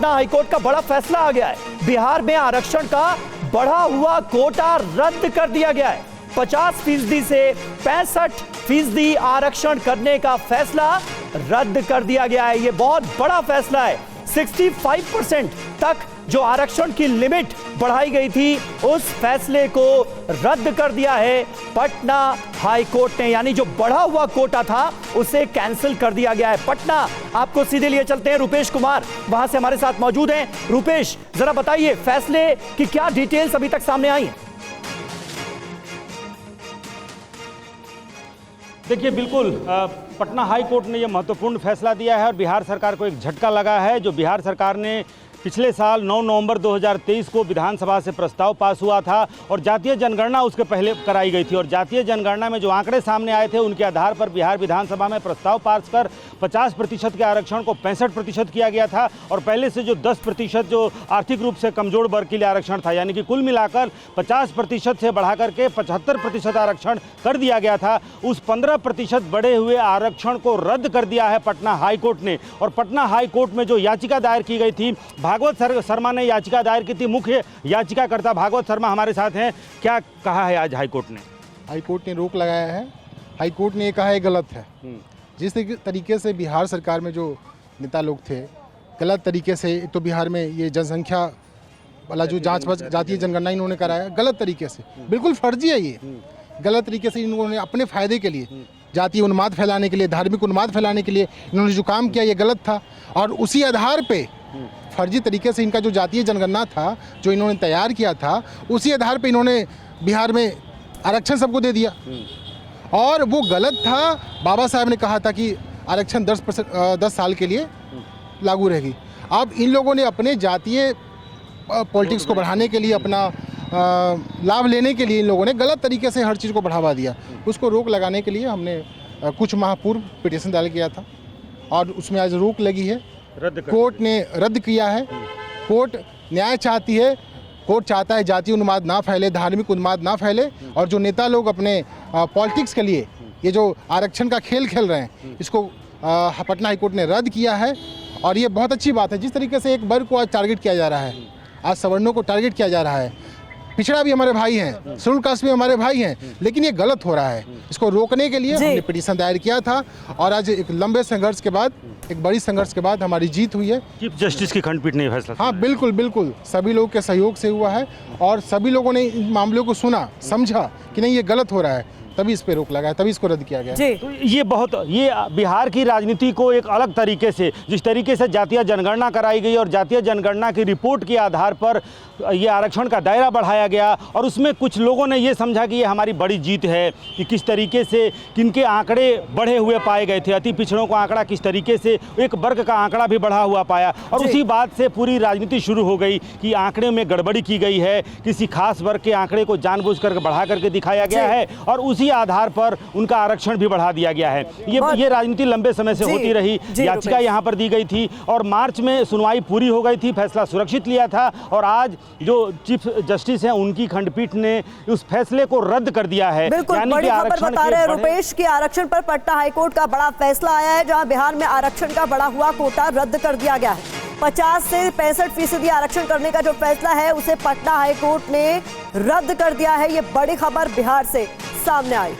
Patna high court का बड़ा फैसला आ गया है। बिहार में आरक्षण का बढ़ा हुआ कोटा रद्द कर दिया गया है। 50% से 65% आरक्षण करने का फैसला रद्द कर दिया गया है। यह बहुत बड़ा फैसला है। 65% तक जो आरक्षण की लिमिट बढ़ाई गई थी, उस फैसले को रद्द कर दिया है पटना हाई कोर्ट ने। यानी जो बढ़ा हुआ कोटा था उसे कैंसिल कर दिया गया है। पटना आपको सीधे लिए चलते हैं, रुपेश कुमार वहां से हमारे साथ मौजूद हैं। रुपेश, जरा बताइए फैसले की क्या डिटेल्स अभी तक सामने आई हैं? देखिए, बिल्कुल पटना हाई कोर्ट ने यह महत्वपूर्ण फैसला दिया है और बिहार सरकार को एक झटका लगा है। जो बिहार सरकार ने पिछले साल 9 नवंबर 2023 को विधानसभा से प्रस्ताव पास हुआ था और जातीय जनगणना उसके पहले कराई गई थी और जातीय जनगणना में जो आंकड़े सामने आए थे उनके आधार पर बिहार विधानसभा में प्रस्ताव पास कर 50% के आरक्षण को 65% किया गया था और पहले से जो 10% जो आर्थिक रूप से कमजोर वर्ग के लिए आरक्षण था, यानी कि कुल मिलाकर 50% से बढ़ा करके 75% आरक्षण कर दिया गया था। उस 15% बढ़े हुए आरक्षण को रद्द कर दिया है पटना हाई कोर्ट ने। और पटना हाई कोर्ट में जो याचिका दायर की गई थी, भागवत शर्मा ने याचिका दायर की थी। मुख्य याचिकाकर्ता भागवत शर्मा हमारे साथ हैं। क्या कहा है आज हाईकोर्ट ने? हाईकोर्ट ने रोक लगाया है। हाईकोर्ट ने ये कहा है गलत है। जिस तरीके से बिहार सरकार में जो नेता लोग थे, गलत तरीके से, एक तो बिहार में ये जनसंख्या वाला जो जांच जातीय जनगणना इन्होंने कराया गलत तरीके से, बिल्कुल फर्जी है ये। गलत तरीके से इन्होंने अपने फायदे के लिए, जातीय उन्माद फैलाने के लिए, धार्मिक उन्माद फैलाने के लिए इन्होंने जो काम किया ये गलत था। और उसी आधार पे फर्जी तरीके से इनका जो जातीय जनगणना था जो इन्होंने तैयार किया था, उसी आधार पे इन्होंने बिहार में आरक्षण सबको दे दिया और वो गलत था। बाबा साहब ने कहा था कि आरक्षण 10 साल के लिए लागू रहेगी। अब इन लोगों ने अपने जातीय पॉलिटिक्स को बढ़ाने के लिए, अपना लाभ लेने के लिए इन लोगों ने गलत तरीके से हर चीज़ को बढ़ावा दिया। उसको रोक लगाने के लिए हमने कुछ माह पूर्व पिटीशन दायर किया था और उसमें आज रोक लगी है। कोर्ट ने रद्द किया है। कोर्ट न्याय चाहती है। कोर्ट चाहता है जातीय उन्माद ना फैले, धार्मिक उन्माद ना फैले और जो नेता लोग अपने पॉलिटिक्स के लिए ये जो आरक्षण का खेल खेल रहे हैं, इसको पटना हाईकोर्ट ने रद्द किया है। और ये बहुत अच्छी बात है। जिस तरीके से एक वर्ग को आज टारगेट किया जा रहा है, आज सवर्णों को टारगेट किया जा रहा है, पिछड़ा भी हमारे भाई हैं, शेड्यूल कास्ट भी हमारे भाई हैं, लेकिन ये गलत हो रहा है। इसको रोकने के लिए हमने पिटीशन दायर किया था और आज एक लंबे संघर्ष के बाद, एक बड़ी संघर्ष के बाद हमारी जीत हुई है। चीफ जस्टिस की खंडपीठ ने फैसला, हाँ बिल्कुल बिल्कुल, सभी लोगों के सहयोग से हुआ है और सभी लोगों ने इन मामलों को सुना, समझा कि नहीं ये गलत हो रहा है, तभी इस पे रोक लगा है, तभी इसको रद्द किया गया है। तो ये बिहार की राजनीति को एक अलग तरीके से, जिस तरीके से जातीय जनगणना कराई गई और जातीय जनगणना की रिपोर्ट के आधार पर ये आरक्षण का दायरा बढ़ाया गया और उसमें कुछ लोगों ने ये समझा कि ये हमारी बड़ी जीत है कि किस तरीके से किनके आंकड़े बढ़े हुए पाए गए थे। अति पिछड़ों का आंकड़ा किस तरीके से, एक वर्ग का आंकड़ा भी बढ़ा हुआ पाया और उसी बात से पूरी राजनीति शुरू हो गई कि आंकड़े में गड़बड़ी की गई है, किसी खास वर्ग के आंकड़े को जानबूझ कर बढ़ा करके दिखाया गया है और उसी आधार पर उनका आरक्षण भी बढ़ा दिया गया है। ये राजनीति लंबे समय से होती रही। याचिका यहाँ पर दी गई थी और मार्च में सुनवाई पूरी हो गई थी, फैसला सुरक्षित लिया था और आज जो चीफ जस्टिस हैं उनकी खंडपीठ ने उस फैसले को रद्द कर दिया है। बिल्कुल बड़ी खबर बता रहे हैं रुपेश की आरक्षण पर पटना हाईकोर्ट का बड़ा फैसला आया है, जहां बिहार में आरक्षण का बढ़ा हुआ कोटा रद्द कर दिया गया है। 50 से 65% आरक्षण करने का जो फैसला है उसे पटना हाईकोर्ट ने रद्द कर दिया है। ये बड़ी खबर बिहार से सामने आई।